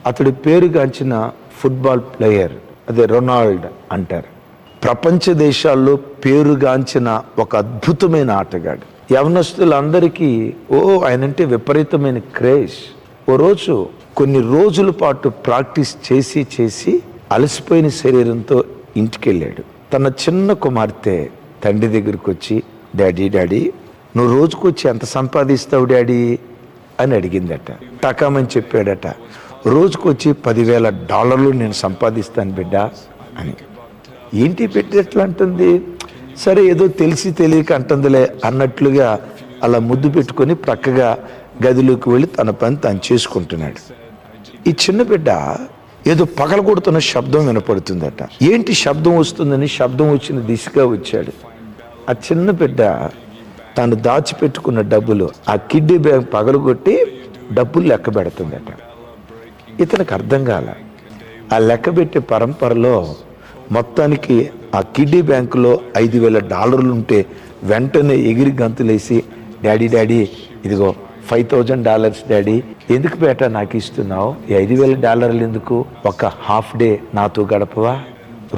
అతడి పేరుగాంచిన football player, అదే రొనాల్డ్ అంటారు. ప్రపంచ దేశాల్లో పేరుగాంచిన ఒక అద్భుతమైన ఆటగాడు. యవనస్తులందరికీ ఆయనంటే విపరీతమైన క్రేజ్. ఓ రోజు కొన్ని రోజుల పాటు ప్రాక్టీస్ చేసి చేసి అలసిపోయిన శరీరంతో ఇంటికి వెళ్ళాడు. తన చిన్న కుమార్తె తండ్రి దగ్గరికి వచ్చి, డాడీ నువ్వు రోజుకొచ్చి ఎంత సంపాదిస్తావు డాడీ అని అడిగిందట. టకామని చెప్పాడట, రోజుకొచ్చి $10,000 నేను సంపాదిస్తాను బిడ్డ అని. ఏంటి బిడ్డ ఎట్లా అంటుంది? సరే ఏదో తెలిసి తెలియక అంటుందిలే అన్నట్లుగా అలా ముద్దు పెట్టుకొని ప్రక్కగా గదిలోకి వెళ్ళి తన పని తను చేసుకుంటున్నాడు. ఈ చిన్న బిడ్డ ఏదో పగలగొడుతున్న శబ్దం వినపడుతుందట. ఏంటి శబ్దం వస్తుందని శబ్దం వచ్చిన దిశగా వచ్చాడు. ఆ చిన్న బిడ్డ తాను దాచిపెట్టుకున్న డబ్బులు ఆ కిడ్నీ బ్యాంక్ పగలగొట్టి డబ్బులు లెక్క పెడుతుందట. ఇతనికి అర్థం కాల. ఆ లెక్క పెట్టే పరంపరలో మొత్తానికి ఆ కిడ్నీ బ్యాంకులో $5,000 ఉంటే వెంటనే ఎగిరి గంతులేసి, డాడీ ఇదిగో $5,000 డాడీ, ఎందుకు బేట నాకు ఇస్తున్నావు? $5,000 ఎందుకు? ఒక హాఫ్ డే నాతో గడపవా?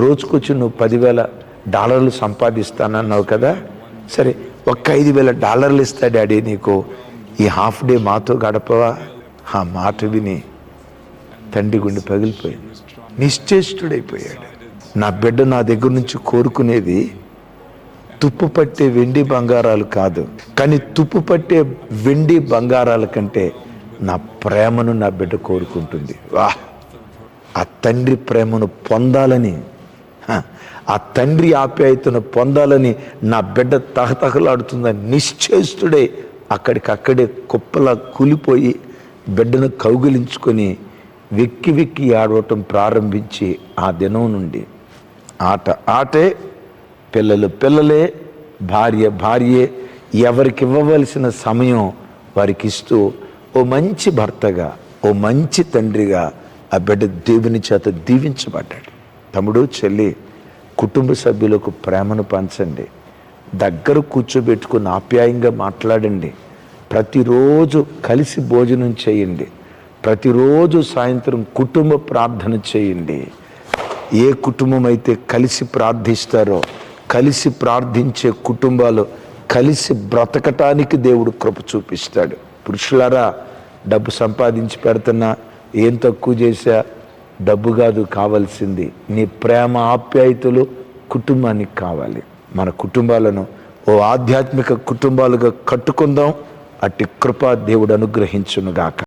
రోజుకొచ్చి నువ్వు $10,000 సంపాదిస్తానన్నావు కదా, సరే ఒక్క $5,000 ఇస్తా డాడీ నీకు, ఈ హాఫ్ డే మాతో గడపవా? ఆ మాట విని తండ్రి గుండె పగిలిపోయింది. నిశ్చేష్టుడైపోయాడు. నా బిడ్డ నా దగ్గర నుంచి కోరుకునేది తుప్పు పట్టే వెండి బంగారాలు కాదు, కానీ తుప్పు పట్టే వెండి బంగారాల కంటే నా ప్రేమను నా బిడ్డ కోరుకుంటుంది. ఆ తండ్రి ప్రేమను పొందాలని, ఆ తండ్రి ఆప్యాయతను పొందాలని నా బిడ్డ తహతహలాడుతుందని నిశ్చేష్టుడే అక్కడికక్కడే కుప్పలా కూలిపోయి బిడ్డను కౌగిలించుకొని వెక్కి వెక్కి ఆడవటం ప్రారంభించి ఆ దినం నుండి ఆటే, పిల్లలు పిల్లలే, భార్యే, ఎవరికి ఇవ్వవలసిన సమయం వారికి ఇస్తూ ఓ మంచి భర్తగా, ఓ మంచి తండ్రిగా ఆ బిడ్డ దేవుని చేత దీవించబడ్డాడు. తమ్ముడు చెల్లి, కుటుంబ సభ్యులకు ప్రేమను పంచండి, దగ్గర కూర్చోబెట్టుకుని ఆప్యాయంగా మాట్లాడండి, ప్రతిరోజు కలిసి భోజనం చేయండి, ప్రతిరోజు సాయంత్రం కుటుంబ ప్రార్థన చేయండి. ఏ కుటుంబం అయితే కలిసి ప్రార్థిస్తారో, కలిసి ప్రార్థించే కుటుంబాలు కలిసి బ్రతకటానికి దేవుడు కృప చూపిస్తాడు. పురుషులారా, డబ్బు సంపాదించి పెడుతున్నా ఏం తక్కువ చేశా? డబ్బు కాదు కావాల్సింది, నీ ప్రేమ ఆప్యాయతలు కుటుంబానికి కావాలి. మన కుటుంబాలను ఓ ఆధ్యాత్మిక కుటుంబాలుగా కట్టుకుందాం. అట్టి కృప దేవుడు అనుగ్రహించునుగాక.